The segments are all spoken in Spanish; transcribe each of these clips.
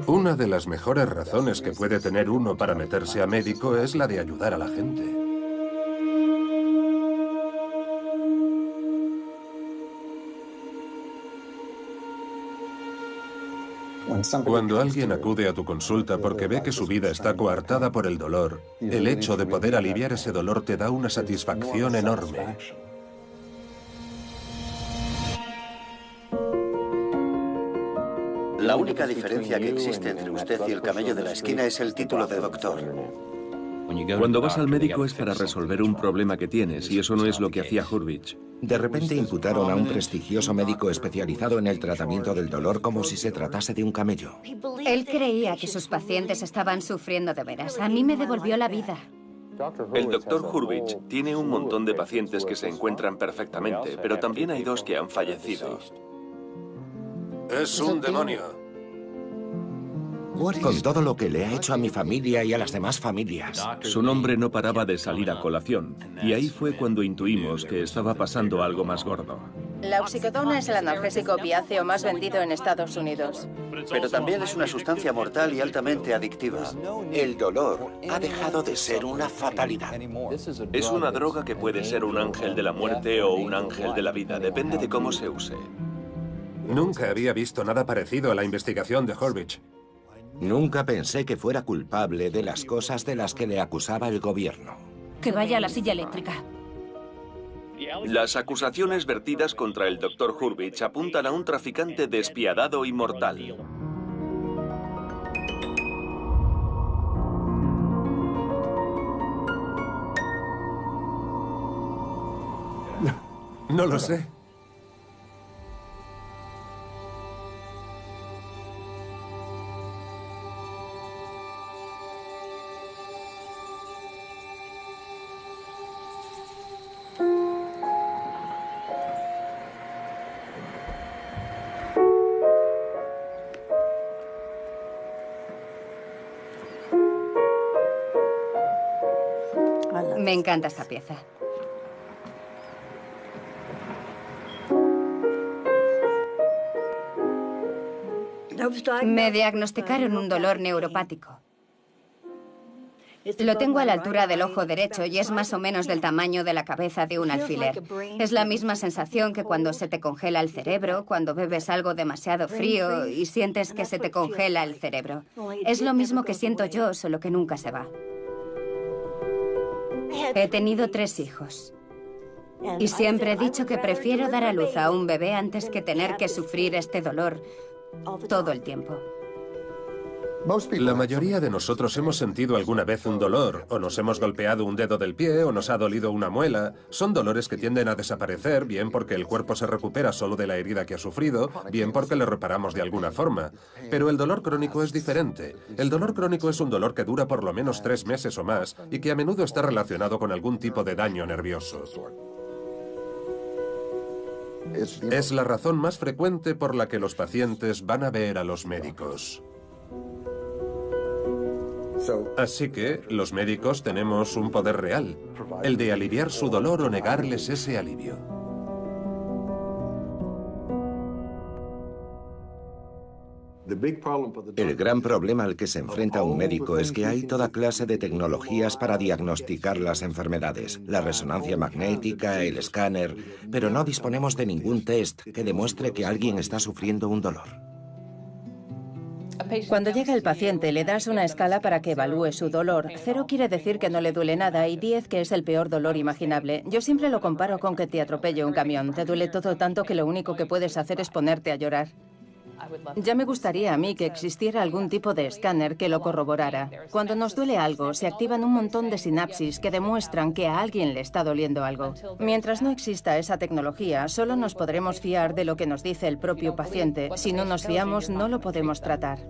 Una de las mejores razones que puede tener uno para meterse a médico es la de ayudar a la gente. Cuando alguien acude a tu consulta porque ve que su vida está coartada por el dolor, el hecho de poder aliviar ese dolor te da una satisfacción enorme. La única diferencia que existe entre usted y el camello de la esquina es el título de doctor. Cuando vas al médico es para resolver un problema que tienes, y eso no es lo que hacía Hurwitz. De repente imputaron a un prestigioso médico especializado en el tratamiento del dolor como si se tratase de un camello. Él creía que sus pacientes estaban sufriendo de veras. A mí me devolvió la vida. El doctor Hurwitz tiene un montón de pacientes que se encuentran perfectamente, pero también hay 2 que han fallecido. Es un demonio. Con todo lo que le ha hecho a mi familia y a las demás familias. Su nombre no paraba de salir a colación, y ahí fue cuando intuimos que estaba pasando algo más gordo. La oxicodona es el analgésico opiáceo más vendido en Estados Unidos. Pero también es una sustancia mortal y altamente adictiva. El dolor ha dejado de ser una fatalidad. Es una droga que puede ser un ángel de la muerte o un ángel de la vida, depende de cómo se use. Nunca había visto nada parecido a la investigación de Hurwitz. Nunca pensé que fuera culpable de las cosas de las que le acusaba el gobierno. Que vaya a la silla eléctrica. Las acusaciones vertidas contra el Dr. Hurwitz apuntan a un traficante despiadado y mortal. No lo sé. Me encanta esta pieza. Me diagnosticaron un dolor neuropático. Lo tengo a la altura del ojo derecho y es más o menos del tamaño de la cabeza de un alfiler. Es la misma sensación que cuando se te congela el cerebro, cuando bebes algo demasiado frío y sientes que se te congela el cerebro. Es lo mismo que siento yo, solo que nunca se va. He tenido 3 hijos. Y siempre he dicho que prefiero dar a luz a un bebé antes que tener que sufrir este dolor todo el tiempo. La mayoría de nosotros hemos sentido alguna vez un dolor, o nos hemos golpeado un dedo del pie, o nos ha dolido una muela. Son dolores que tienden a desaparecer, bien porque el cuerpo se recupera solo de la herida que ha sufrido, bien porque le reparamos de alguna forma. Pero el dolor crónico es diferente. El dolor crónico es un dolor que dura por lo menos 3 meses o más, y que a menudo está relacionado con algún tipo de daño nervioso. Es la razón más frecuente por la que los pacientes van a ver a los médicos. Así que los médicos tenemos un poder real, el de aliviar su dolor o negarles ese alivio. El gran problema al que se enfrenta un médico es que hay toda clase de tecnologías para diagnosticar las enfermedades. La resonancia magnética, el escáner, pero no disponemos de ningún test que demuestre que alguien está sufriendo un dolor. Cuando llega el paciente, le das una escala para que evalúe su dolor. 0 quiere decir que no le duele nada y 10 que es el peor dolor imaginable. Yo siempre lo comparo con que te atropelle un camión. Te duele todo tanto que lo único que puedes hacer es ponerte a llorar. Ya me gustaría a mí que existiera algún tipo de escáner que lo corroborara. Cuando nos duele algo, se activan un montón de sinapsis que demuestran que a alguien le está doliendo algo. Mientras no exista esa tecnología, solo nos podremos fiar de lo que nos dice el propio paciente. Si no nos fiamos, no lo podemos tratar.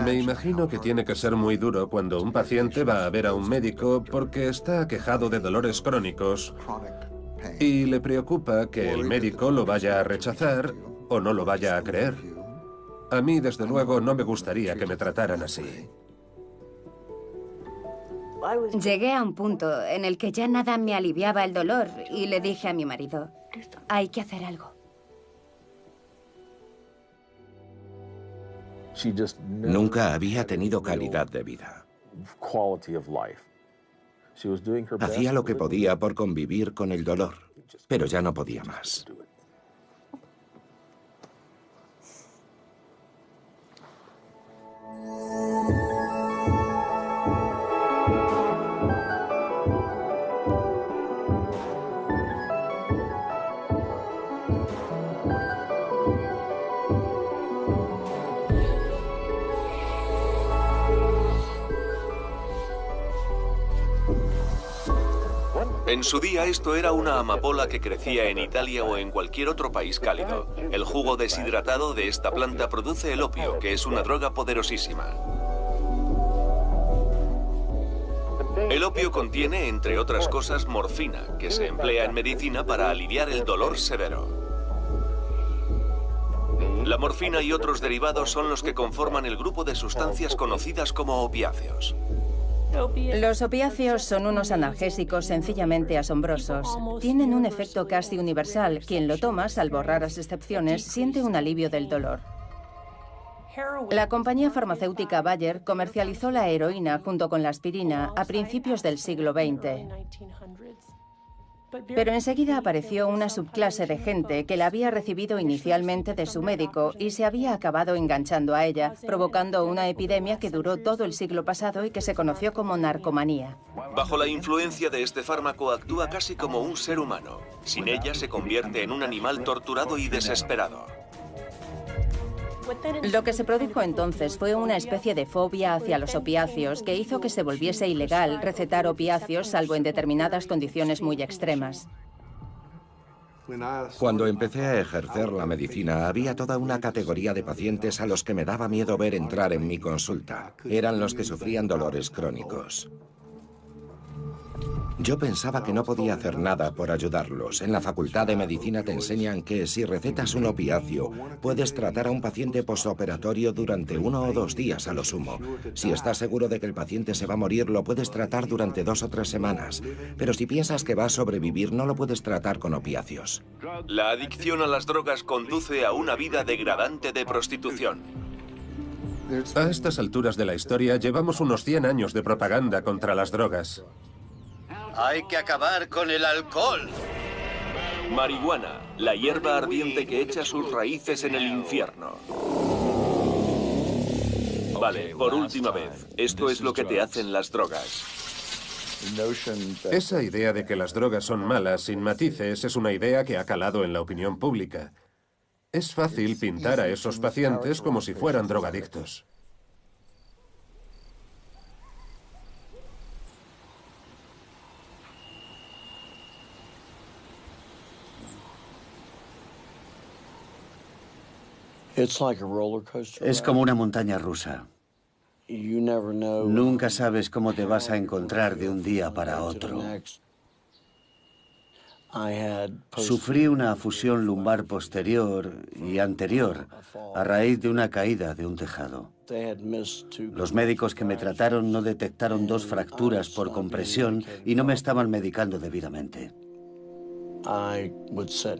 Me imagino que tiene que ser muy duro cuando un paciente va a ver a un médico porque está aquejado de dolores crónicos y le preocupa que el médico lo vaya a rechazar o no lo vaya a creer. A mí, desde luego, no me gustaría que me trataran así. Llegué a un punto en el que ya nada me aliviaba el dolor y le dije a mi marido, hay que hacer algo. Nunca había tenido calidad de vida. Hacía lo que podía por convivir con el dolor, pero ya no podía más. En su día esto era una amapola que crecía en Italia o en cualquier otro país cálido. El jugo deshidratado de esta planta produce el opio, que es una droga poderosísima. El opio contiene, entre otras cosas, morfina, que se emplea en medicina para aliviar el dolor severo. La morfina y otros derivados son los que conforman el grupo de sustancias conocidas como opiáceos. Los opiáceos son unos analgésicos sencillamente asombrosos. Tienen un efecto casi universal. Quien lo toma, salvo raras excepciones, siente un alivio del dolor. La compañía farmacéutica Bayer comercializó la heroína junto con la aspirina a principios del siglo XX. Pero enseguida apareció una subclase de gente que la había recibido inicialmente de su médico y se había acabado enganchando a ella, provocando una epidemia que duró todo el siglo pasado y que se conoció como narcomanía. Bajo la influencia de este fármaco actúa casi como un ser humano. Sin ella se convierte en un animal torturado y desesperado. Lo que se produjo entonces fue una especie de fobia hacia los opiáceos que hizo que se volviese ilegal recetar opiáceos salvo en determinadas condiciones muy extremas. Cuando empecé a ejercer la medicina, había toda una categoría de pacientes a los que me daba miedo ver entrar en mi consulta. Eran los que sufrían dolores crónicos. Yo pensaba que no podía hacer nada por ayudarlos. En la Facultad de Medicina te enseñan que si recetas un opiáceo, puedes tratar a un paciente postoperatorio durante 1 o 2 días a lo sumo. Si estás seguro de que el paciente se va a morir, lo puedes tratar durante 2 o 3 semanas. Pero si piensas que va a sobrevivir, no lo puedes tratar con opiáceos. La adicción a las drogas conduce a una vida degradante de prostitución. A estas alturas de la historia, llevamos unos 100 años de propaganda contra las drogas. Hay que acabar con el alcohol. Marihuana, la hierba ardiente que echa sus raíces en el infierno. Vale, por última vez, esto es lo que te hacen las drogas. Esa idea de que las drogas son malas, sin matices, es una idea que ha calado en la opinión pública. Es fácil pintar a esos pacientes como si fueran drogadictos. Es como una montaña rusa. Nunca sabes cómo te vas a encontrar de un día para otro. Sufrí una fusión lumbar posterior y anterior a raíz de una caída de un tejado. Los médicos que me trataron no detectaron 2 fracturas por compresión y no me estaban medicando debidamente.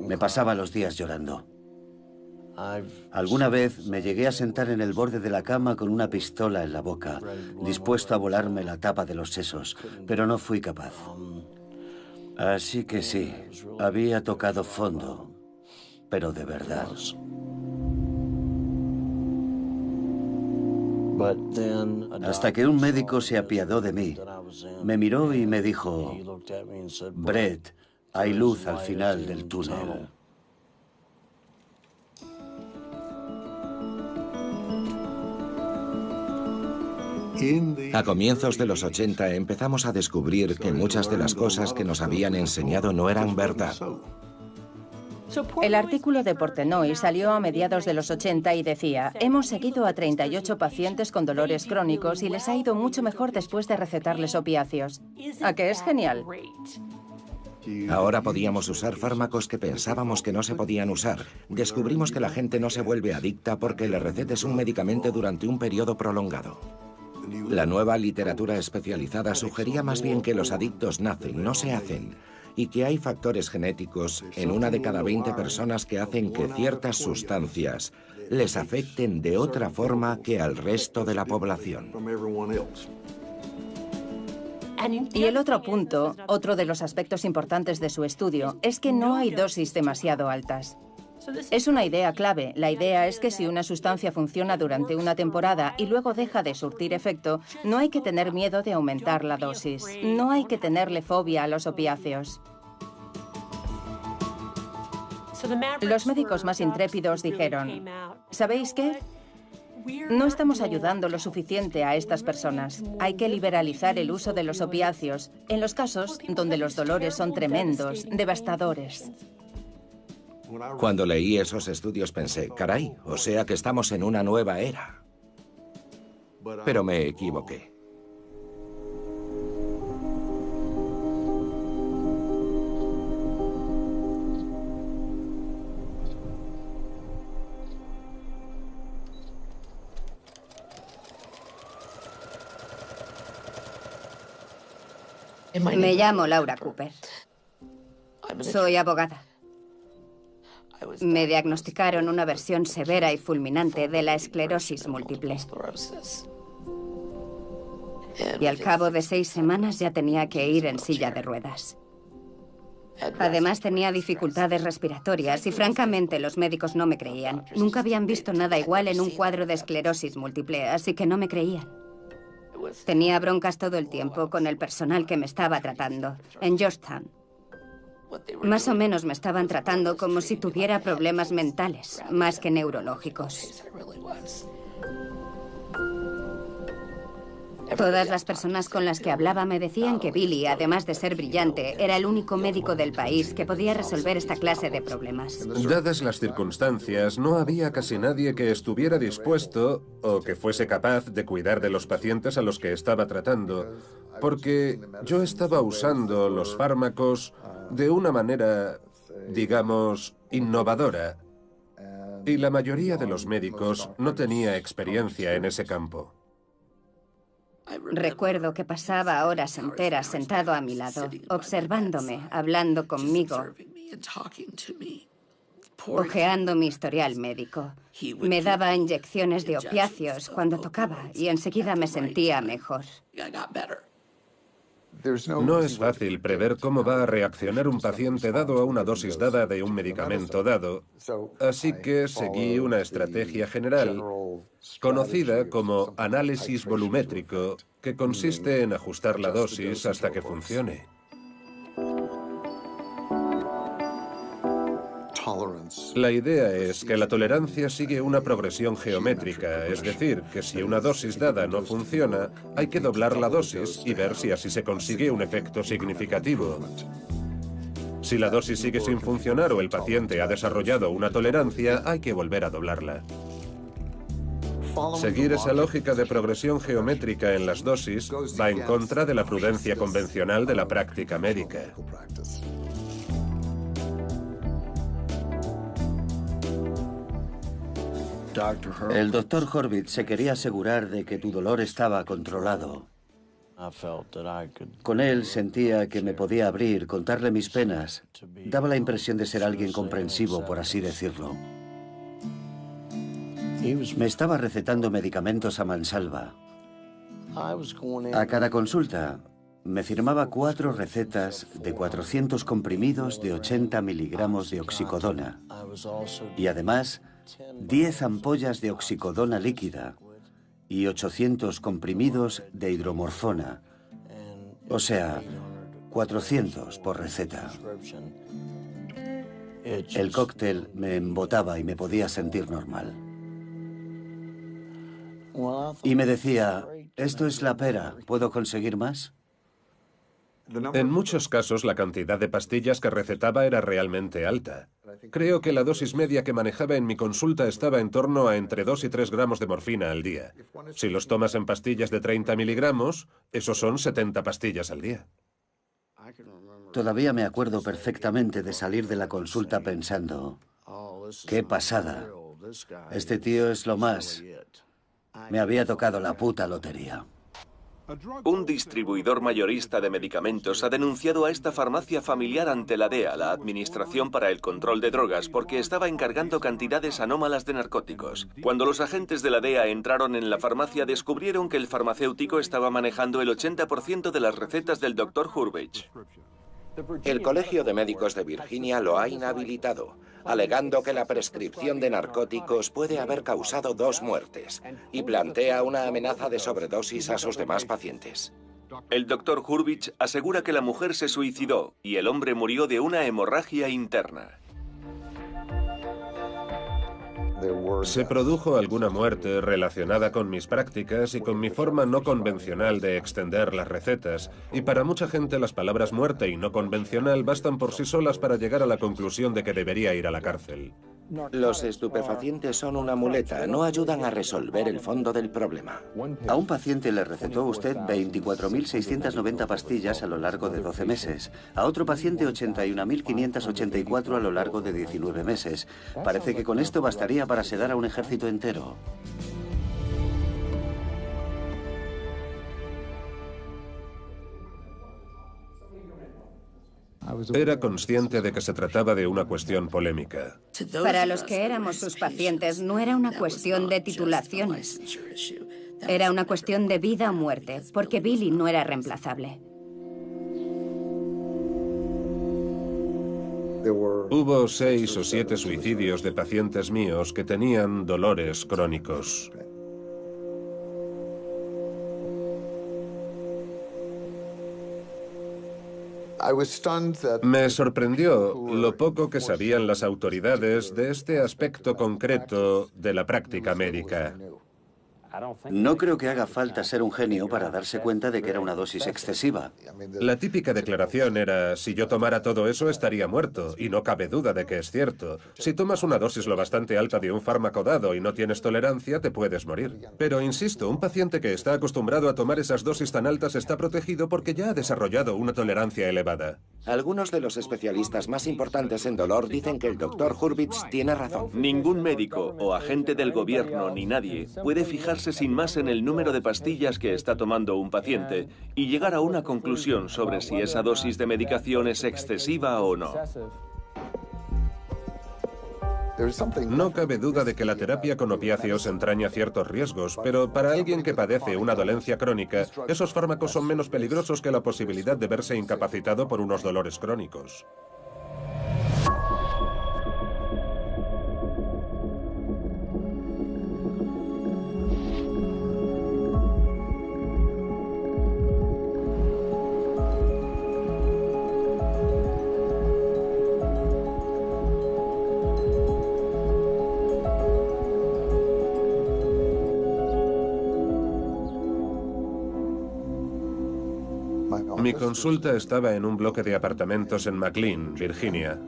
Me pasaba los días llorando. Alguna vez me llegué a sentar en el borde de la cama con una pistola en la boca, dispuesto a volarme la tapa de los sesos, pero no fui capaz. Así que sí, había tocado fondo, pero de verdad. Hasta que un médico se apiadó de mí, me miró y me dijo: Brett, hay luz al final del túnel. A comienzos de los 80 empezamos a descubrir que muchas de las cosas que nos habían enseñado no eran verdad. El artículo de Portnoy salió a mediados de los 80 y decía: hemos seguido a 38 pacientes con dolores crónicos y les ha ido mucho mejor después de recetarles opiáceos. ¿A qué es genial? Ahora podíamos usar fármacos que pensábamos que no se podían usar. Descubrimos que la gente no se vuelve adicta porque le recetes un medicamento durante un periodo prolongado. La nueva literatura especializada sugería más bien que los adictos nacen, no se hacen. y que hay factores genéticos en 1 de cada 20 personas que hacen que ciertas sustancias les afecten de otra forma que al resto de la población. Y el otro punto, otro de los aspectos importantes de su estudio, es que no hay dosis demasiado altas. Es una idea clave. La idea es que si una sustancia funciona durante una temporada y luego deja de surtir efecto, no hay que tener miedo de aumentar la dosis. No hay que tenerle fobia a los opiáceos. Los médicos más intrépidos dijeron, ¿sabéis qué? No estamos ayudando lo suficiente a estas personas. Hay que liberalizar el uso de los opiáceos en los casos donde los dolores son tremendos, devastadores. Cuando leí esos estudios pensé, caray, o sea que estamos en una nueva era. Pero me equivoqué. Me llamo Laura Cooper. Soy abogada. Me diagnosticaron una versión severa y fulminante de la esclerosis múltiple. Y al cabo de 6 semanas ya tenía que ir en silla de ruedas. Además tenía dificultades respiratorias y francamente los médicos no me creían. Nunca habían visto nada igual en un cuadro de esclerosis múltiple, así que no me creían. Tenía broncas todo el tiempo con el personal que me estaba tratando, en Georgetown. Más o menos me estaban tratando como si tuviera problemas mentales, más que neurológicos. Todas las personas con las que hablaba me decían que Billy, además de ser brillante, era el único médico del país que podía resolver esta clase de problemas. Dadas las circunstancias, no había casi nadie que estuviera dispuesto o que fuese capaz de cuidar de los pacientes a los que estaba tratando, porque yo estaba usando los fármacos de una manera, digamos, innovadora, y la mayoría de los médicos no tenía experiencia en ese campo. Recuerdo que pasaba horas enteras sentado a mi lado, observándome, hablando conmigo, hojeando mi historial médico. Me daba inyecciones de opiáceos cuando tocaba y enseguida me sentía mejor. No es fácil prever cómo va a reaccionar un paciente dado a una dosis dada de un medicamento dado, así que seguí una estrategia general conocida como análisis volumétrico, que consiste en ajustar la dosis hasta que funcione. La idea es que la tolerancia sigue una progresión geométrica, es decir, que si una dosis dada no funciona, hay que doblar la dosis y ver si así se consigue un efecto significativo. Si la dosis sigue sin funcionar o el paciente ha desarrollado una tolerancia, hay que volver a doblarla. Seguir esa lógica de progresión geométrica en las dosis va en contra de la prudencia convencional de la práctica médica. El doctor Horvitz se quería asegurar de que tu dolor estaba controlado. Con él sentía que me podía abrir, contarle mis penas. Daba la impresión de ser alguien comprensivo, por así decirlo. Me estaba recetando medicamentos a mansalva. A cada consulta me firmaba 4 recetas de 400 comprimidos de 80 miligramos de oxicodona. Y además 10 ampollas de oxicodona líquida y 800 comprimidos de hidromorfona. O sea, 400 por receta. El cóctel me embotaba y me podía sentir normal. Y me decía, esto es la pera, ¿puedo conseguir más? En muchos casos, la cantidad de pastillas que recetaba era realmente alta. Creo que la dosis media que manejaba en mi consulta estaba en torno a entre 2 y 3 gramos de morfina al día. Si los tomas en pastillas de 30 miligramos, esos son 70 pastillas al día. Todavía me acuerdo perfectamente de salir de la consulta pensando, ¡qué pasada! Este tío es lo más. Me había tocado la puta lotería. Un distribuidor mayorista de medicamentos ha denunciado a esta farmacia familiar ante la DEA, la Administración para el Control de Drogas, porque estaba encargando cantidades anómalas de narcóticos. Cuando los agentes de la DEA entraron en la farmacia, descubrieron que el farmacéutico estaba manejando el 80% de las recetas del Dr. Hurwitz. El Colegio de Médicos de Virginia lo ha inhabilitado, alegando que la prescripción de narcóticos puede haber causado 2 muertes y plantea una amenaza de sobredosis a sus demás pacientes. El Dr. Hurwitz asegura que la mujer se suicidó y el hombre murió de una hemorragia interna. Se produjo alguna muerte relacionada con mis prácticas y con mi forma no convencional de extender las recetas, y para mucha gente las palabras muerte y no convencional bastan por sí solas para llegar a la conclusión de que debería ir a la cárcel. Los estupefacientes son una muleta, no ayudan a resolver el fondo del problema. A un paciente le recetó usted 24.690 pastillas a lo largo de 12 meses. A otro paciente 81.584 a lo largo de 19 meses. Parece que con esto bastaría para sedar a un ejército entero. Era consciente de que se trataba de una cuestión polémica. Para los que éramos sus pacientes, no era una cuestión de titulaciones. Era una cuestión de vida o muerte, porque Billy no era reemplazable. Hubo 6 o 7 suicidios de pacientes míos que tenían dolores crónicos. Me sorprendió lo poco que sabían las autoridades de este aspecto concreto de la práctica médica. No creo que haga falta ser un genio para darse cuenta de que era una dosis excesiva. La típica declaración era, si yo tomara todo eso estaría muerto, y no cabe duda de que es cierto. Si tomas una dosis lo bastante alta de un fármaco dado y no tienes tolerancia, te puedes morir. Pero insisto, un paciente que está acostumbrado a tomar esas dosis tan altas está protegido porque ya ha desarrollado una tolerancia elevada. Algunos de los especialistas más importantes en dolor dicen que el Dr. Hurwitz tiene razón. Ningún médico o agente del gobierno ni nadie puede fijarse sin más en el número de pastillas que está tomando un paciente y llegar a una conclusión sobre si esa dosis de medicación es excesiva o no. No cabe duda de que la terapia con opiáceos entraña ciertos riesgos, pero para alguien que padece una dolencia crónica, esos fármacos son menos peligrosos que la posibilidad de verse incapacitado por unos dolores crónicos. Mi consulta estaba en un bloque de apartamentos en McLean, Virginia.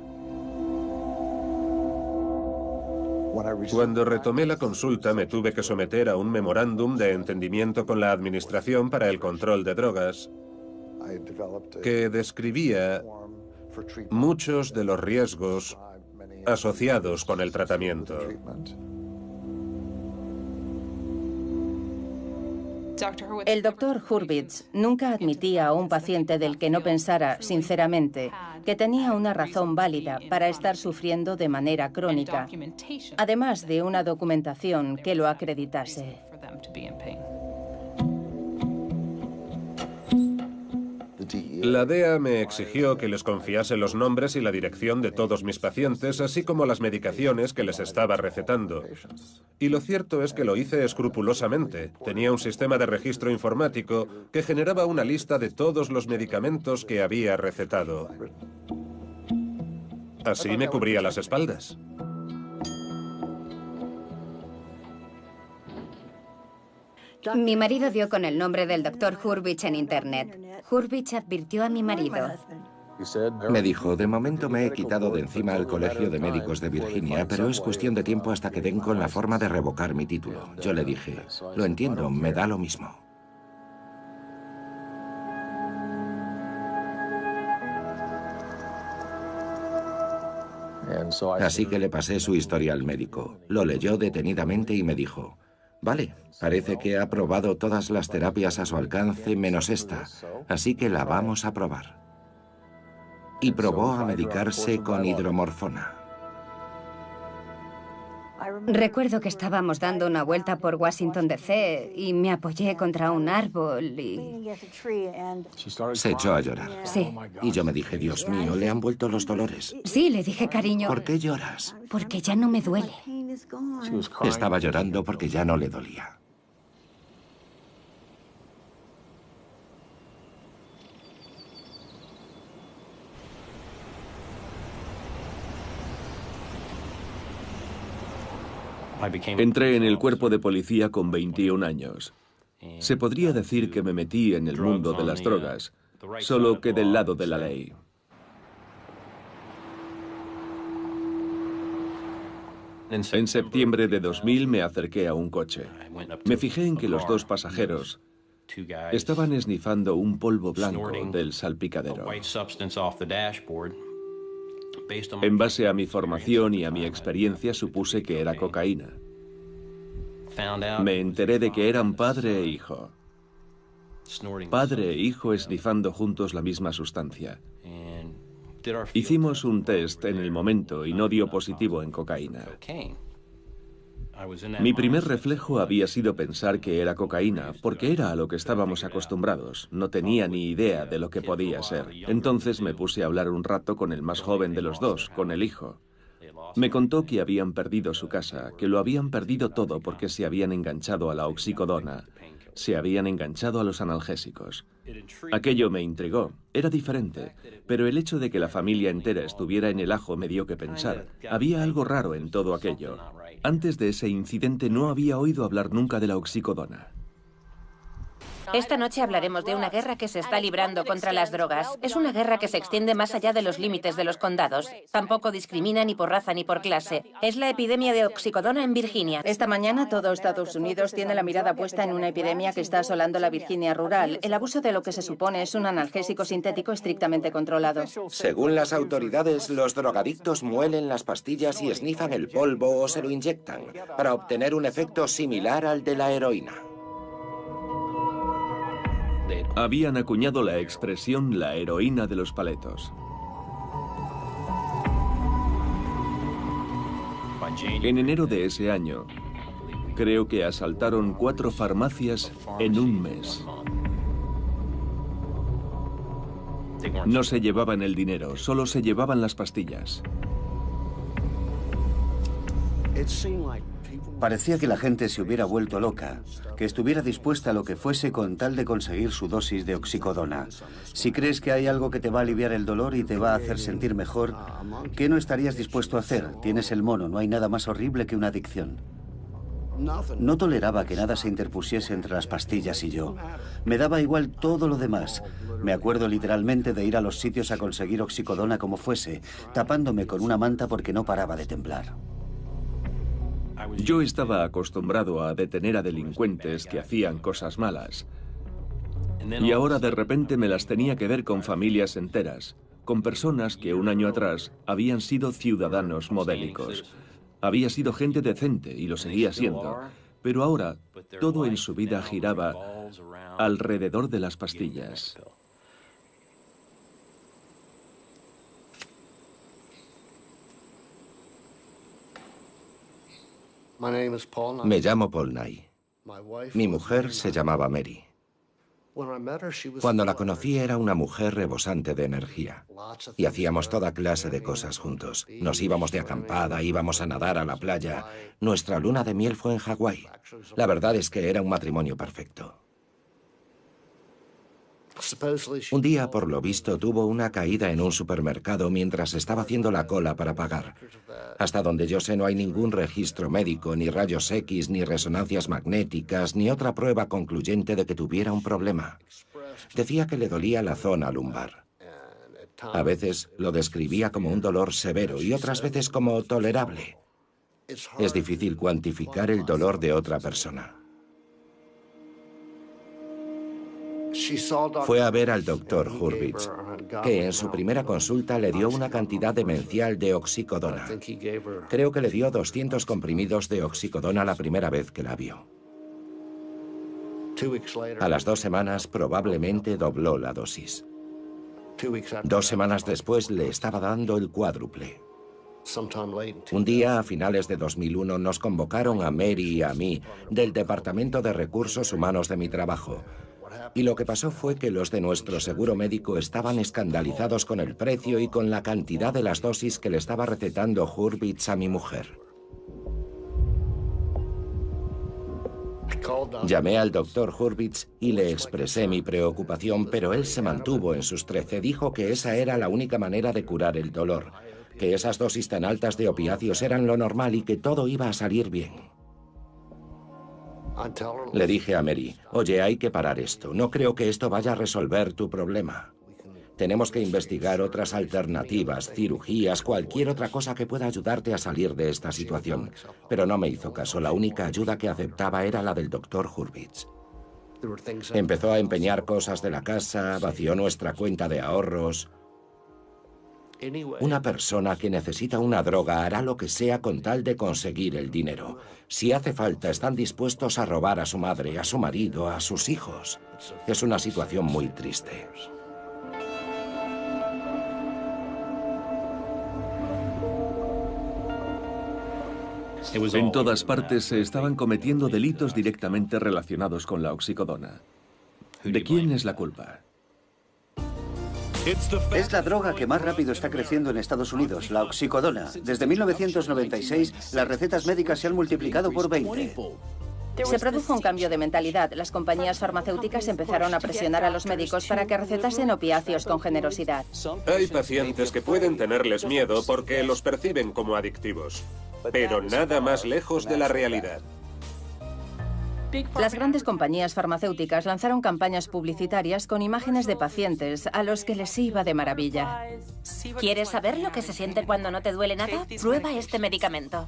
Cuando retomé la consulta me tuve que someter a un memorándum de entendimiento con la Administración para el Control de Drogas que describía muchos de los riesgos asociados con el tratamiento. El Dr. Hurwitz nunca admitía a un paciente del que no pensara, sinceramente, que tenía una razón válida para estar sufriendo de manera crónica, además de una documentación que lo acreditase. La DEA me exigió que les confiase los nombres y la dirección de todos mis pacientes, así como las medicaciones que les estaba recetando. Y lo cierto es que lo hice escrupulosamente. Tenía un sistema de registro informático que generaba una lista de todos los medicamentos que había recetado. Así me cubría las espaldas. Mi marido dio con el nombre del Dr. Hurwitz en Internet. Hurwitz advirtió a mi marido. Me dijo, de momento me he quitado de encima al Colegio de Médicos de Virginia, pero es cuestión de tiempo hasta que den con la forma de revocar mi título. Yo le dije, lo entiendo, me da lo mismo. Así que le pasé su historial médico. Lo leyó detenidamente y me dijo, Vale, parece que ha probado todas las terapias a su alcance menos esta, así que la vamos a probar. Y probó a medicarse con hidromorfona. Recuerdo que estábamos dando una vuelta por Washington DC y me apoyé contra un árbol y... Se echó a llorar. Sí. Y yo me dije, Dios mío, le han vuelto los dolores. Sí, le dije, cariño... ¿Por qué lloras? Porque ya no me duele. Estaba llorando porque ya no le dolía. Entré en el cuerpo de policía con 21 años. Se podría decir que me metí en el mundo de las drogas, solo que del lado de la ley. En septiembre de 2000 me acerqué a un coche. Me fijé en que los dos pasajeros estaban esnifando un polvo blanco del salpicadero. En base a mi formación y a mi experiencia supuse que era cocaína. Me enteré de que eran padre e hijo. Padre e hijo esnifando juntos la misma sustancia. Hicimos un test en el momento y no dio positivo en cocaína. Mi primer reflejo había sido pensar que era cocaína, porque era a lo que estábamos acostumbrados. No tenía ni idea de lo que podía ser. Entonces me puse a hablar un rato con el más joven de los dos, con el hijo. Me contó que habían perdido su casa, que lo habían perdido todo porque se habían enganchado a la oxicodona, se habían enganchado a los analgésicos. Aquello me intrigó. Era diferente, pero el hecho de que la familia entera estuviera en el ajo me dio que pensar. Había algo raro en todo aquello. Antes de ese incidente no había oído hablar nunca de la oxicodona. Esta noche hablaremos de una guerra que se está librando contra las drogas. Es una guerra que se extiende más allá de los límites de los condados. Tampoco discrimina ni por raza ni por clase. Es la epidemia de oxicodona en Virginia. Esta mañana todo Estados Unidos tiene la mirada puesta en una epidemia que está asolando la Virginia rural. El abuso de lo que se supone es un analgésico sintético estrictamente controlado. Según las autoridades, los drogadictos muelen las pastillas y esnifan el polvo o se lo inyectan para obtener un efecto similar al de la heroína. Habían acuñado la expresión la heroína de los paletos. En enero de ese año, creo que asaltaron 4 farmacias en un mes. No se llevaban el dinero, solo se llevaban las pastillas. Parecía que la gente se hubiera vuelto loca, que estuviera dispuesta a lo que fuese con tal de conseguir su dosis de oxicodona. Si crees que hay algo que te va a aliviar el dolor y te va a hacer sentir mejor, ¿qué no estarías dispuesto a hacer? Tienes el mono, no hay nada más horrible que una adicción. No toleraba que nada se interpusiese entre las pastillas y yo. Me daba igual todo lo demás. Me acuerdo literalmente de ir a los sitios a conseguir oxicodona como fuese, tapándome con una manta porque no paraba de temblar. Yo estaba acostumbrado a detener a delincuentes que hacían cosas malas. Y ahora de repente me las tenía que ver con familias enteras, con personas que un año atrás habían sido ciudadanos modélicos. Había sido gente decente y lo seguía siendo, pero ahora todo en su vida giraba alrededor de las pastillas. Me llamo Paul Nye. Mi mujer se llamaba Mary. Cuando la conocí era una mujer rebosante de energía y hacíamos toda clase de cosas juntos. Nos íbamos de acampada, íbamos a nadar a la playa. Nuestra luna de miel fue en Hawái. La verdad es que era un matrimonio perfecto. Un día, por lo visto, tuvo una caída en un supermercado mientras estaba haciendo la cola para pagar. Hasta donde yo sé no hay ningún registro médico, ni rayos X, ni resonancias magnéticas, ni otra prueba concluyente de que tuviera un problema. Decía que le dolía la zona lumbar. A veces lo describía como un dolor severo y otras veces como tolerable. Es difícil cuantificar el dolor de otra persona. Fue a ver al doctor Hurwitz, que en su primera consulta le dio una cantidad demencial de oxicodona. Creo que le dio 200 comprimidos de oxicodona la primera vez que la vio. A las 2 semanas probablemente dobló la dosis. 2 semanas después le estaba dando el cuádruple. Un día, a finales de 2001, nos convocaron a Mary y a mí del Departamento de Recursos Humanos de mi trabajo. Y lo que pasó fue que los de nuestro seguro médico estaban escandalizados con el precio y con la cantidad de las dosis que le estaba recetando Hurwitz a mi mujer. Llamé al doctor Hurwitz y le expresé mi preocupación, pero él se mantuvo en sus 13. Dijo que esa era la única manera de curar el dolor, que esas dosis tan altas de opiáceos eran lo normal y que todo iba a salir bien. Le dije a Mary, oye, hay que parar esto. No creo que esto vaya a resolver tu problema. Tenemos que investigar otras alternativas, cirugías, cualquier otra cosa que pueda ayudarte a salir de esta situación. Pero no me hizo caso. La única ayuda que aceptaba era la del doctor Hurwitz. Empezó a empeñar cosas de la casa, vació nuestra cuenta de ahorros. Una persona que necesita una droga hará lo que sea con tal de conseguir el dinero. Si hace falta, están dispuestos a robar a su madre, a su marido, a sus hijos. Es una situación muy triste. En todas partes se estaban cometiendo delitos directamente relacionados con la oxicodona. ¿De quién es la culpa? Es la droga que más rápido está creciendo en Estados Unidos, la oxicodona. Desde 1996, las recetas médicas se han multiplicado por 20. Se produjo un cambio de mentalidad. Las compañías farmacéuticas empezaron a presionar a los médicos para que recetasen opiáceos con generosidad. Hay pacientes que pueden tenerles miedo porque los perciben como adictivos, pero nada más lejos de la realidad. Las grandes compañías farmacéuticas lanzaron campañas publicitarias con imágenes de pacientes a los que les iba de maravilla. ¿Quieres saber lo que se siente cuando no te duele nada? Prueba este medicamento.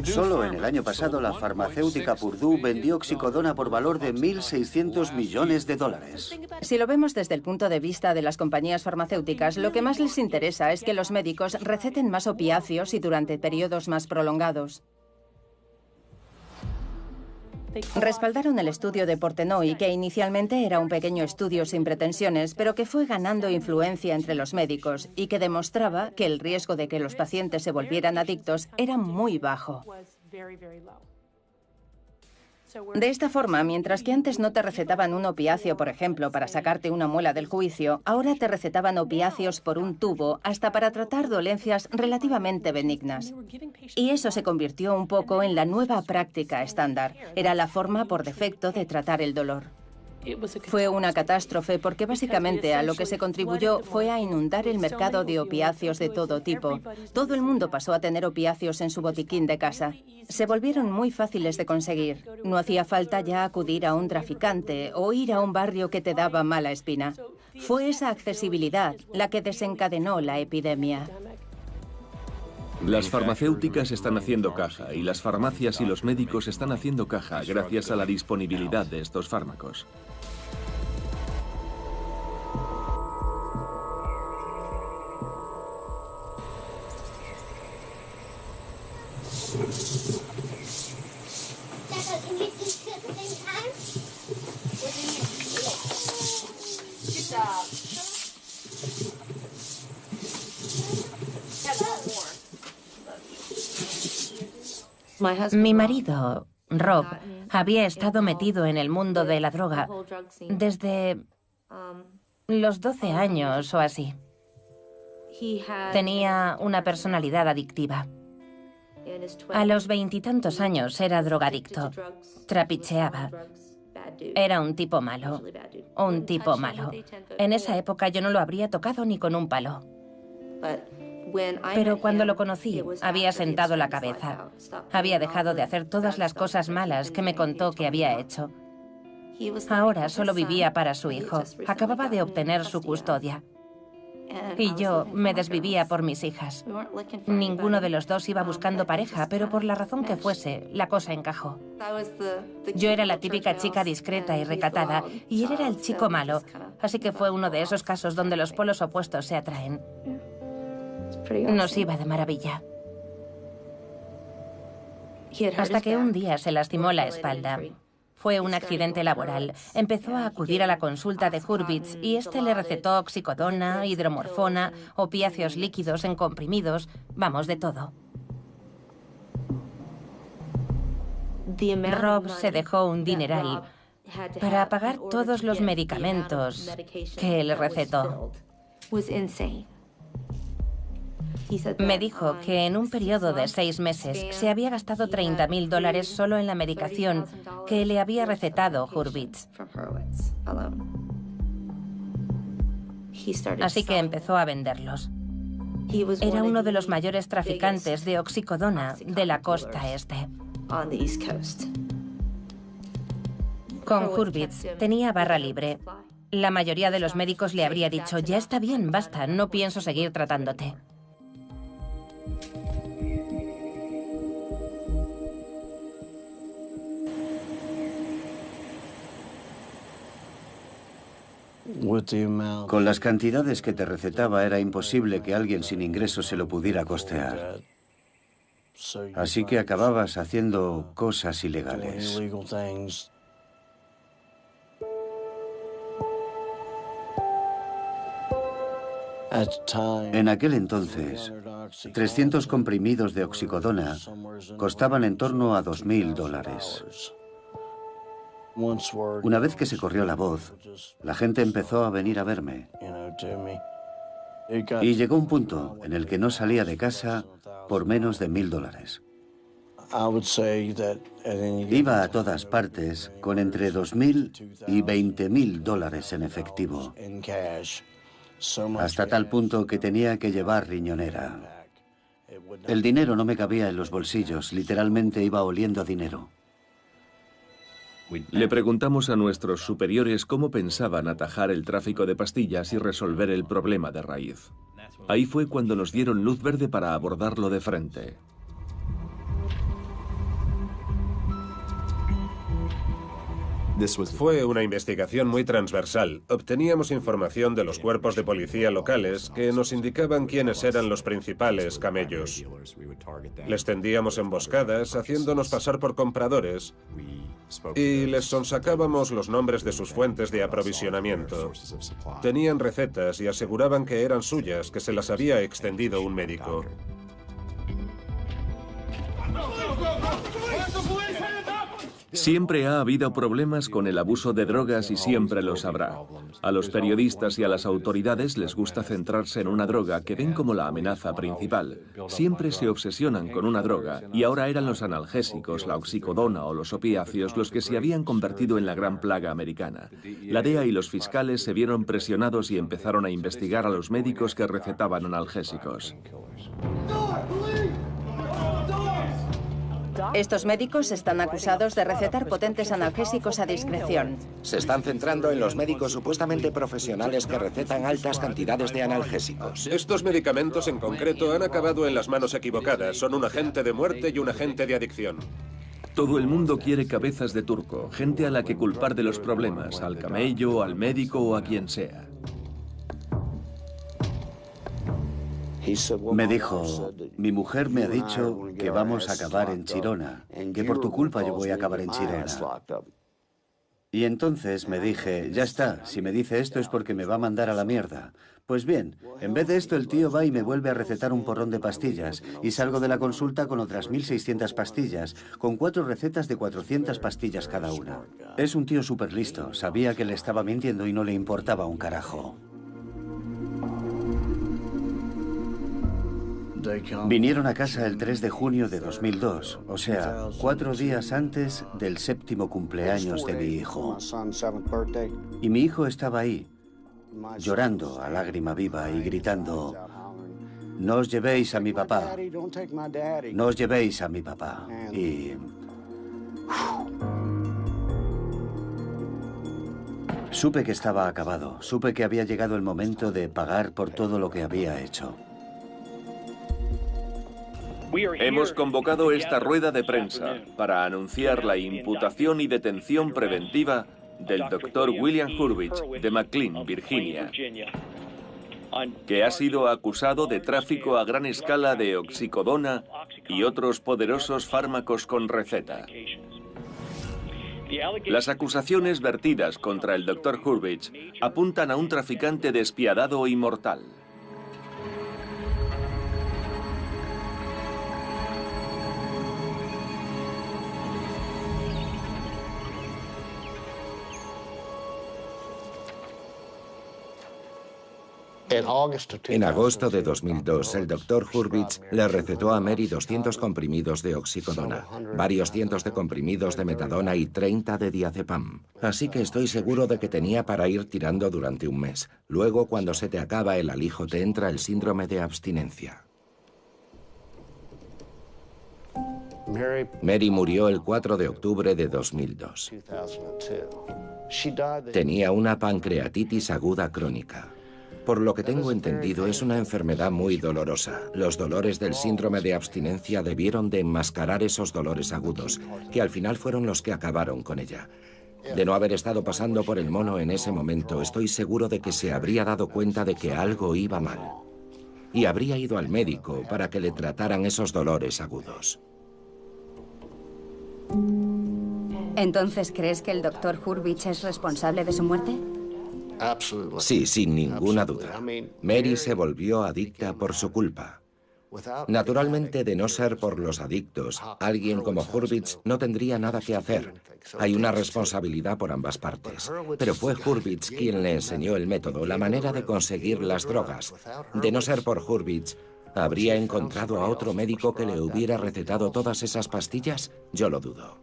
Solo en el año pasado, la farmacéutica Purdue vendió oxicodona por valor de 1.600 millones de dólares. Si lo vemos desde el punto de vista de las compañías farmacéuticas, lo que más les interesa es que los médicos receten más opiáceos y durante periodos más prolongados. Respaldaron el estudio de Portenoy, que inicialmente era un pequeño estudio sin pretensiones, pero que fue ganando influencia entre los médicos y que demostraba que el riesgo de que los pacientes se volvieran adictos era muy bajo. De esta forma, mientras que antes no te recetaban un opiáceo, por ejemplo, para sacarte una muela del juicio, ahora te recetaban opiáceos por un tubo hasta para tratar dolencias relativamente benignas. Y eso se convirtió un poco en la nueva práctica estándar. Era la forma por defecto de tratar el dolor. Fue una catástrofe porque básicamente a lo que se contribuyó fue a inundar el mercado de opiáceos de todo tipo. Todo el mundo pasó a tener opiáceos en su botiquín de casa. Se volvieron muy fáciles de conseguir. No hacía falta ya acudir a un traficante o ir a un barrio que te daba mala espina. Fue esa accesibilidad la que desencadenó la epidemia. Las farmacéuticas están haciendo caja y las farmacias y los médicos están haciendo caja gracias a la disponibilidad de estos fármacos. Mi marido, Rob, había estado metido en el mundo de la droga desde los 12 años o así. Tenía una personalidad adictiva. A los 20 y tantos años era drogadicto. Trapicheaba. Era un tipo malo. Un tipo malo. En esa época yo no lo habría tocado ni con un palo. Pero cuando lo conocí, había sentado la cabeza. Había dejado de hacer todas las cosas malas que me contó que había hecho. Ahora solo vivía para su hijo. Acababa de obtener su custodia. Y yo me desvivía por mis hijas. Ninguno de los dos iba buscando pareja, pero por la razón que fuese, la cosa encajó. Yo era la típica chica discreta y recatada, y él era el chico malo. Así que fue uno de esos casos donde los polos opuestos se atraen. Nos iba de maravilla. Hasta que un día se lastimó la espalda. Fue un accidente laboral. Empezó a acudir a la consulta de Hurwitz y este le recetó oxicodona, hidromorfona, opiáceos líquidos en comprimidos, vamos, de todo. Rob se dejó un dineral para pagar todos los medicamentos que él recetó. Me dijo que en un periodo de 6 meses se había gastado $30.000 solo en la medicación que le había recetado Hurwitz. Así que empezó a venderlos. Era uno de los mayores traficantes de oxicodona de la costa este. Con Hurwitz tenía barra libre. La mayoría de los médicos le habría dicho, ya está bien, basta, no pienso seguir tratándote. Con las cantidades que te recetaba era imposible que alguien sin ingresos se lo pudiera costear. Así que acababas haciendo cosas ilegales. En aquel entonces, 300 comprimidos de oxicodona costaban en torno a $2.000. Una vez que se corrió la voz, la gente empezó a venir a verme. Y llegó un punto en el que no salía de casa por menos de $1.000. Iba a todas partes con entre $2.000 y $20.000 en efectivo, hasta tal punto que tenía que llevar riñonera. El dinero no me cabía en los bolsillos, literalmente iba oliendo a dinero. Le preguntamos a nuestros superiores cómo pensaban atajar el tráfico de pastillas y resolver el problema de raíz. Ahí fue cuando nos dieron luz verde para abordarlo de frente. Fue una investigación muy transversal. Obteníamos información de los cuerpos de policía locales que nos indicaban quiénes eran los principales camellos. Les tendíamos emboscadas, haciéndonos pasar por compradores, y les sonsacábamos los nombres de sus fuentes de aprovisionamiento. Tenían recetas y aseguraban que eran suyas, que se las había extendido un médico. Siempre ha habido problemas con el abuso de drogas y siempre los habrá. A los periodistas y a las autoridades les gusta centrarse en una droga que ven como la amenaza principal. Siempre se obsesionan con una droga y ahora eran los analgésicos, la oxicodona o los opiáceos los que se habían convertido en la gran plaga americana. La DEA y los fiscales se vieron presionados y empezaron a investigar a los médicos que recetaban analgésicos. Estos médicos están acusados de recetar potentes analgésicos a discreción. Se están centrando en los médicos supuestamente profesionales que recetan altas cantidades de analgésicos. Estos medicamentos en concreto han acabado en las manos equivocadas. Son un agente de muerte y un agente de adicción. Todo el mundo quiere cabezas de turco, gente a la que culpar de los problemas, al camello, al médico o a quien sea. Me dijo, mi mujer me ha dicho que vamos a acabar en Chirona, que por tu culpa yo voy a acabar en Chirona. Y entonces me dije, ya está, si me dice esto es porque me va a mandar a la mierda. Pues bien, en vez de esto el tío va y me vuelve a recetar un porrón de pastillas y salgo de la consulta con otras 1.600 pastillas, con 4 recetas de 400 pastillas cada una. Es un tío súper listo, sabía que le estaba mintiendo y no le importaba un carajo. Vinieron a casa el 3 de junio de 2002, o sea, 4 días antes del 7º cumpleaños de mi hijo. Y mi hijo estaba ahí, llorando a lágrima viva y gritando, no os llevéis a mi papá, no os llevéis a mi papá. Y... supe que estaba acabado, supe que había llegado el momento de pagar por todo lo que había hecho. Hemos convocado esta rueda de prensa para anunciar la imputación y detención preventiva del Dr. William Hurwitz de McLean, Virginia, que ha sido acusado de tráfico a gran escala de oxicodona y otros poderosos fármacos con receta. Las acusaciones vertidas contra el Dr. Hurwitz apuntan a un traficante despiadado y mortal. En agosto de 2002, el Dr. Hurwitz le recetó a Mary 200 comprimidos de oxicodona, varios cientos de comprimidos de metadona y 30 de diazepam. Así que estoy seguro de que tenía para ir tirando durante un mes. Luego, cuando se te acaba el alijo, te entra el síndrome de abstinencia. Mary murió el 4 de octubre de 2002. Tenía una pancreatitis aguda crónica. Por lo que tengo entendido, es una enfermedad muy dolorosa. Los dolores del síndrome de abstinencia debieron de enmascarar esos dolores agudos, que al final fueron los que acabaron con ella. De no haber estado pasando por el mono en ese momento, estoy seguro de que se habría dado cuenta de que algo iba mal. Y habría ido al médico para que le trataran esos dolores agudos. ¿Entonces crees que el Dr. Hurwitz es responsable de su muerte? Sí, sin ninguna duda. Mary se volvió adicta por su culpa. Naturalmente, de no ser por los adictos, alguien como Hurwitz no tendría nada que hacer. Hay una responsabilidad por ambas partes. Pero fue Hurwitz quien le enseñó el método, la manera de conseguir las drogas. De no ser por Hurwitz, ¿habría encontrado a otro médico que le hubiera recetado todas esas pastillas? Yo lo dudo.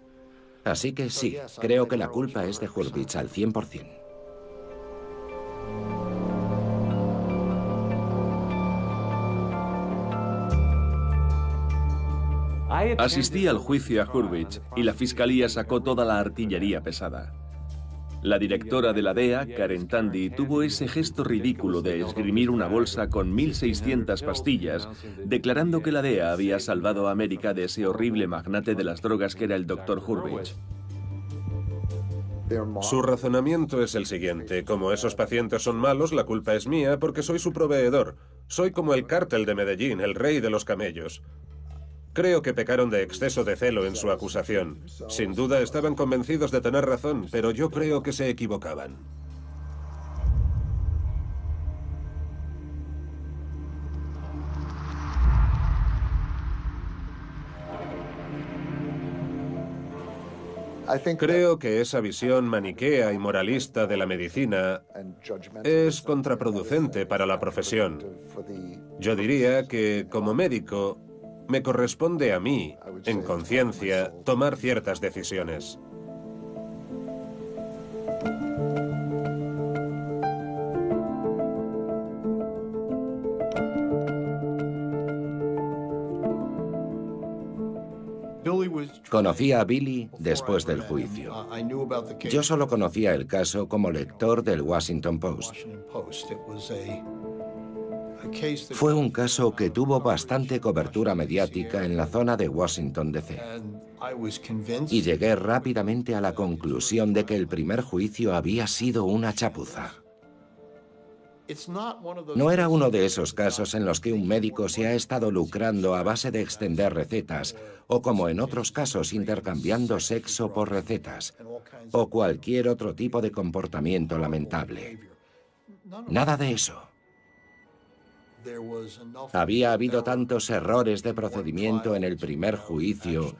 Así que sí, creo que la culpa es de Hurwitz al 100%. Asistí al juicio a Hurwitz y la fiscalía sacó toda la artillería pesada. La directora de la DEA, Karen Tandy, tuvo ese gesto ridículo de esgrimir una bolsa con 1.600 pastillas, declarando que la DEA había salvado a América de ese horrible magnate de las drogas que era el Dr. Hurwitz. Su razonamiento es el siguiente: como esos pacientes son malos, la culpa es mía porque soy su proveedor. Soy como el cártel de Medellín, el rey de los camellos. Creo que pecaron de exceso de celo en su acusación. Sin duda estaban convencidos de tener razón, pero yo creo que se equivocaban. Creo que esa visión maniquea y moralista de la medicina es contraproducente para la profesión. Yo diría que, como médico, me corresponde a mí, en conciencia, tomar ciertas decisiones. Conocí a Billy después del juicio. Yo solo conocía el caso como lector del Washington Post. Fue un caso que tuvo bastante cobertura mediática en la zona de Washington, D.C. Y llegué rápidamente a la conclusión de que el primer juicio había sido una chapuza. No era uno de esos casos en los que un médico se ha estado lucrando a base de extender recetas, o como en otros casos intercambiando sexo por recetas, o cualquier otro tipo de comportamiento lamentable. Nada de eso. Había habido tantos errores de procedimiento en el primer juicio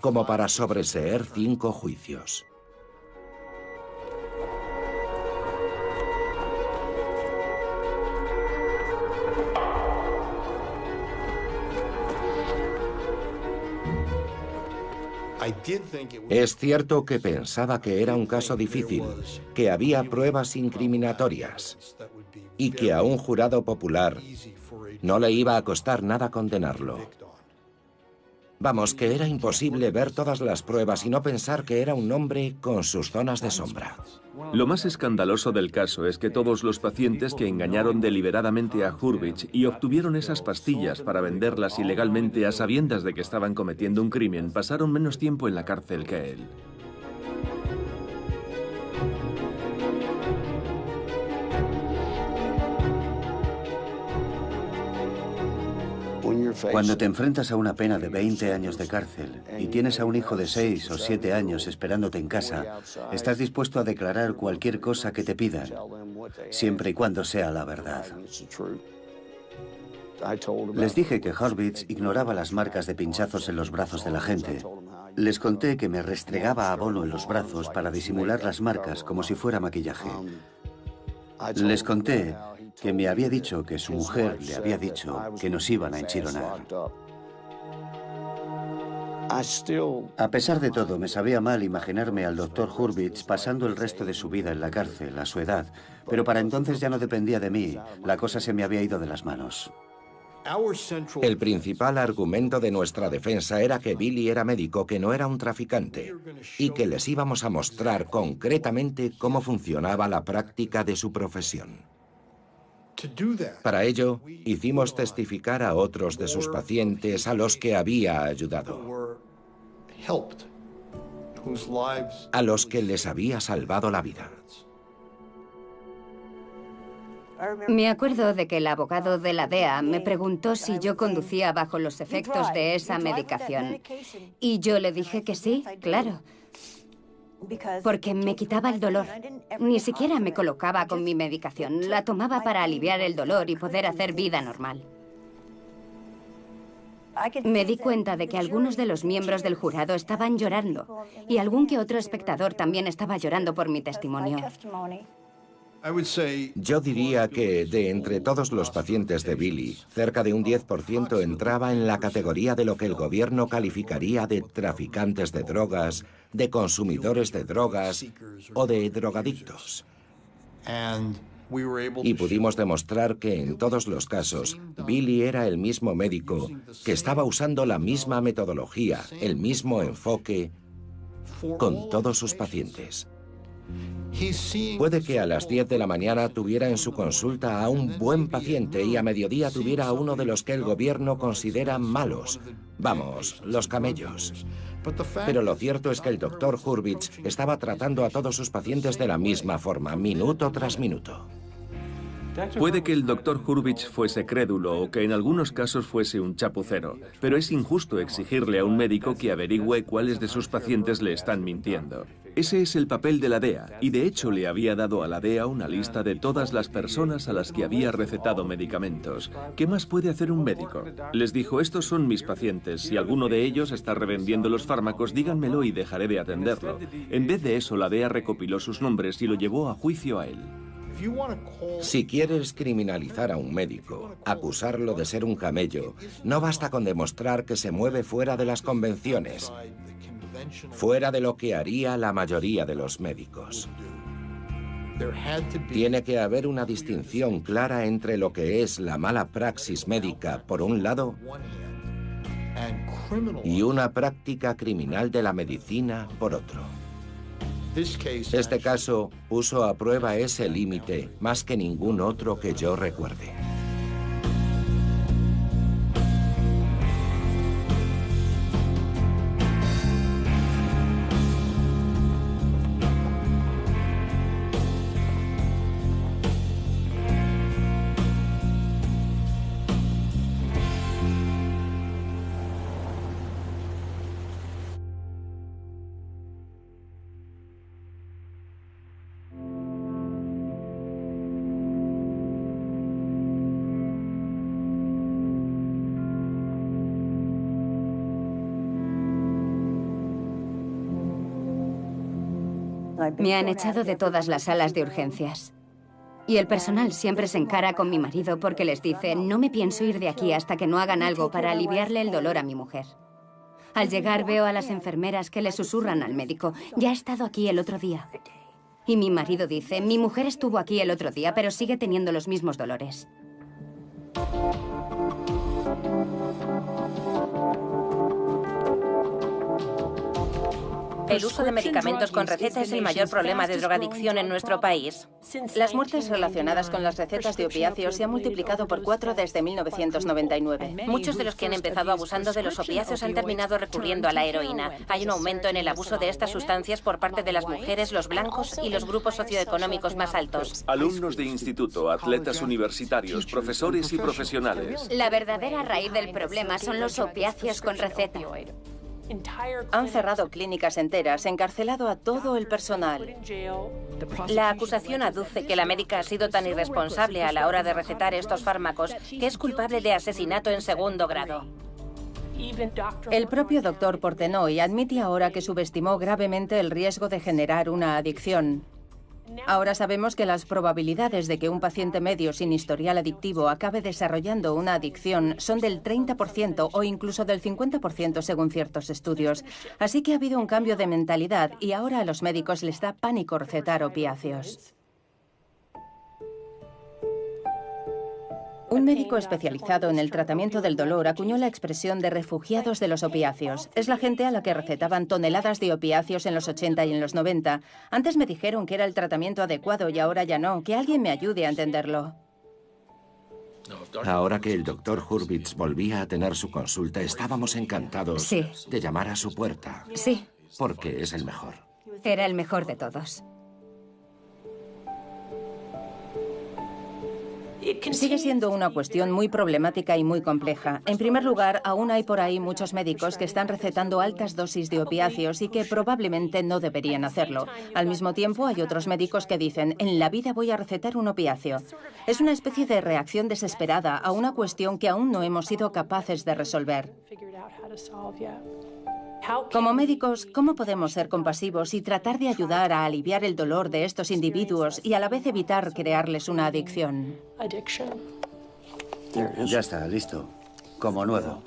como para sobreseer 5 juicios. Es cierto que pensaba que era un caso difícil, que había pruebas incriminatorias y que a un jurado popular no le iba a costar nada condenarlo. Vamos, que era imposible ver todas las pruebas y no pensar que era un hombre con sus zonas de sombra. Lo más escandaloso del caso es que todos los pacientes que engañaron deliberadamente a Hurwitz y obtuvieron esas pastillas para venderlas ilegalmente a sabiendas de que estaban cometiendo un crimen pasaron menos tiempo en la cárcel que él. Cuando te enfrentas a una pena de 20 años de cárcel y tienes a un hijo de 6 o 7 años esperándote en casa, estás dispuesto a declarar cualquier cosa que te pidan, siempre y cuando sea la verdad. Les dije que Hurwitz ignoraba las marcas de pinchazos en los brazos de la gente. Les conté que me restregaba abono en los brazos para disimular las marcas como si fuera maquillaje. Les conté que me había dicho que su mujer le había dicho que nos iban a enchironar. A pesar de todo, me sabía mal imaginarme al Dr. Hurwitz pasando el resto de su vida en la cárcel, a su edad, pero para entonces ya no dependía de mí, la cosa se me había ido de las manos. El principal argumento de nuestra defensa era que Billy era médico, que no era un traficante, y que les íbamos a mostrar concretamente cómo funcionaba la práctica de su profesión. Para ello, hicimos testificar a otros de sus pacientes a los que había ayudado, a los que les había salvado la vida. Me acuerdo de que el abogado de la DEA me preguntó si yo conducía bajo los efectos de esa medicación. Y yo le dije que sí, claro. Porque me quitaba el dolor. Ni siquiera me colocaba con mi medicación. La tomaba para aliviar el dolor y poder hacer vida normal. Me di cuenta de que algunos de los miembros del jurado estaban llorando. Y algún que otro espectador también estaba llorando por mi testimonio. Yo diría que, de entre todos los pacientes de Billy, cerca de un 10% entraba en la categoría de lo que el gobierno calificaría de traficantes de drogas, de consumidores de drogas o de drogadictos. Y pudimos demostrar que en todos los casos, Billy era el mismo médico, que estaba usando la misma metodología, el mismo enfoque, con todos sus pacientes. Puede que a las 10 de la mañana tuviera en su consulta a un buen paciente y a mediodía tuviera a uno de los que el gobierno considera malos. Vamos, los camellos. Pero lo cierto es que el Dr. Hurwitz estaba tratando a todos sus pacientes de la misma forma, minuto tras minuto. Puede que el Dr. Hurwitz fuese crédulo o que en algunos casos fuese un chapucero, pero es injusto exigirle a un médico que averigüe cuáles de sus pacientes le están mintiendo. Ese es el papel de la DEA, y de hecho le había dado a la DEA una lista de todas las personas a las que había recetado medicamentos. ¿Qué más puede hacer un médico? Les dijo, estos son mis pacientes, si alguno de ellos está revendiendo los fármacos, díganmelo y dejaré de atenderlo. En vez de eso, la DEA recopiló sus nombres y lo llevó a juicio a él. Si quieres criminalizar a un médico, acusarlo de ser un camello, no basta con demostrar que se mueve fuera de las convenciones, fuera de lo que haría la mayoría de los médicos. Tiene que haber una distinción clara entre lo que es la mala praxis médica, por un lado, y una práctica criminal de la medicina, por otro. Este caso puso a prueba ese límite más que ningún otro que yo recuerde. Me han echado de todas las salas de urgencias. Y el personal siempre se encara con mi marido porque les dice, no me pienso ir de aquí hasta que no hagan algo para aliviarle el dolor a mi mujer. Al llegar veo a las enfermeras que le susurran al médico, ya ha estado aquí el otro día. Y mi marido dice, mi mujer estuvo aquí el otro día, pero sigue teniendo los mismos dolores. El uso de medicamentos con receta es el mayor problema de drogadicción en nuestro país. Las muertes relacionadas con las recetas de opiáceos se han multiplicado por 4 desde 1999. Muchos de los que han empezado abusando de los opiáceos han terminado recurriendo a la heroína. Hay un aumento en el abuso de estas sustancias por parte de las mujeres, los blancos y los grupos socioeconómicos más altos. Alumnos de instituto, atletas universitarios, profesores y profesionales. La verdadera raíz del problema son los opiáceos con receta. Han cerrado clínicas enteras, encarcelado a todo el personal. La acusación aduce que la médica ha sido tan irresponsable a la hora de recetar estos fármacos que es culpable de asesinato en segundo grado. El propio doctor Portenoy admite ahora que subestimó gravemente el riesgo de generar una adicción. Ahora sabemos que las probabilidades de que un paciente medio sin historial adictivo acabe desarrollando una adicción son del 30% o incluso del 50% según ciertos estudios. Así que ha habido un cambio de mentalidad y ahora a los médicos les da pánico recetar opiáceos. Un médico especializado en el tratamiento del dolor acuñó la expresión de refugiados de los opiáceos. Es la gente a la que recetaban toneladas de opiáceos en los 80 y en los 90. Antes me dijeron que era el tratamiento adecuado y ahora ya no. Que alguien me ayude a entenderlo. Ahora que el doctor Hurwitz volvía a tener su consulta, estábamos encantados de llamar a su puerta. Sí. Porque es el mejor. Era el mejor de todos. Sigue siendo una cuestión muy problemática y muy compleja. En primer lugar, aún hay por ahí muchos médicos que están recetando altas dosis de opiáceos y que probablemente no deberían hacerlo. Al mismo tiempo, hay otros médicos que dicen, en la vida voy a recetar un opiáceo. Es una especie de reacción desesperada a una cuestión que aún no hemos sido capaces de resolver. Como médicos, ¿cómo podemos ser compasivos y tratar de ayudar a aliviar el dolor de estos individuos y a la vez evitar crearles una adicción? Ya está, listo. Como nuevo.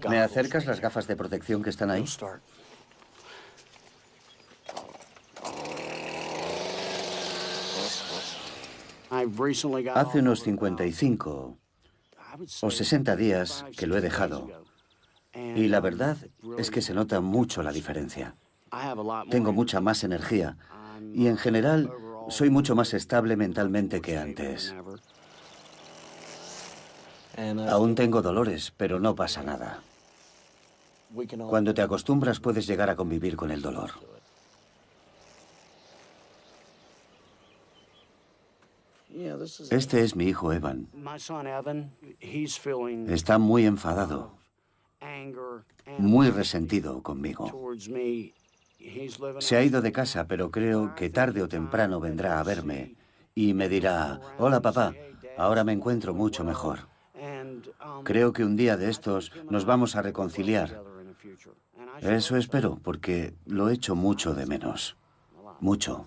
¿Me acercas las gafas de protección que están ahí? Hace unos 55 o 60 días que lo he dejado. Y la verdad es que se nota mucho la diferencia. Tengo mucha más energía y en general soy mucho más estable mentalmente que antes. Aún tengo dolores, pero no pasa nada. Cuando te acostumbras puedes llegar a convivir con el dolor. Este es mi hijo Evan. Está muy enfadado. Muy resentido conmigo. Se ha ido de casa, pero creo que tarde o temprano vendrá a verme y me dirá, hola papá, ahora me encuentro mucho mejor. Creo que un día de estos nos vamos a reconciliar. Eso espero, porque lo echo mucho de menos. Mucho.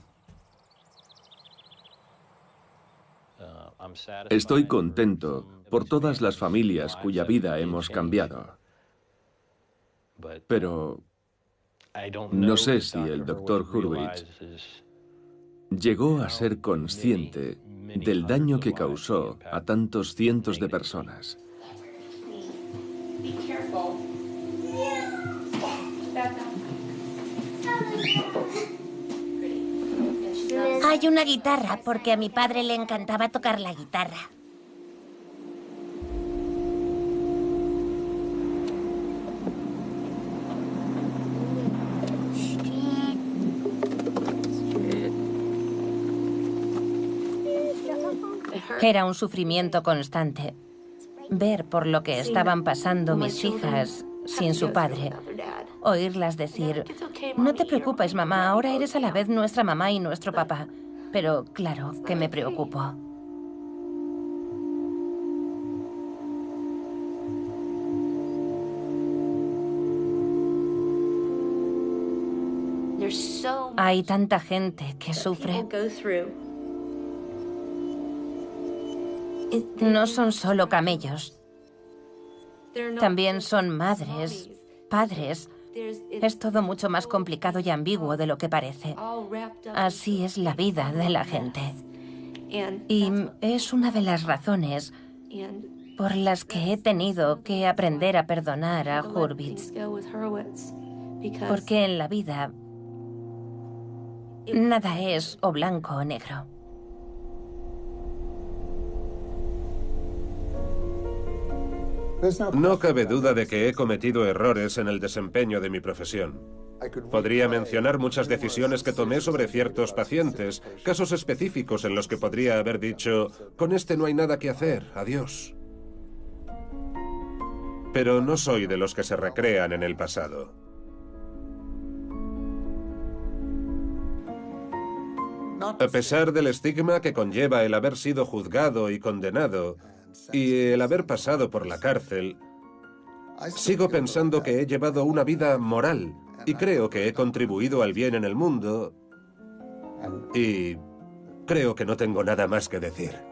Estoy contento por todas las familias cuya vida hemos cambiado. Pero no sé si el doctor Hurwitz llegó a ser consciente del daño que causó a tantos cientos de personas. Hay una guitarra, porque a mi padre le encantaba tocar la guitarra. Era un sufrimiento constante. Ver por lo que estaban pasando mis hijas sin su padre. Oírlas decir, no te preocupes, mamá, ahora eres a la vez nuestra mamá y nuestro papá. Pero claro que me preocupo. Hay tanta gente que sufre. No son solo camellos. También son madres, padres. Es todo mucho más complicado y ambiguo de lo que parece. Así es la vida de la gente. Y es una de las razones por las que he tenido que aprender a perdonar a Hurwitz. Porque en la vida nada es o blanco o negro. No cabe duda de que he cometido errores en el desempeño de mi profesión. Podría mencionar muchas decisiones que tomé sobre ciertos pacientes, casos específicos en los que podría haber dicho, con este no hay nada que hacer, adiós. Pero no soy de los que se recrean en el pasado. A pesar del estigma que conlleva el haber sido juzgado y condenado, y el haber pasado por la cárcel, sigo pensando que he llevado una vida moral y creo que he contribuido al bien en el mundo y creo que no tengo nada más que decir.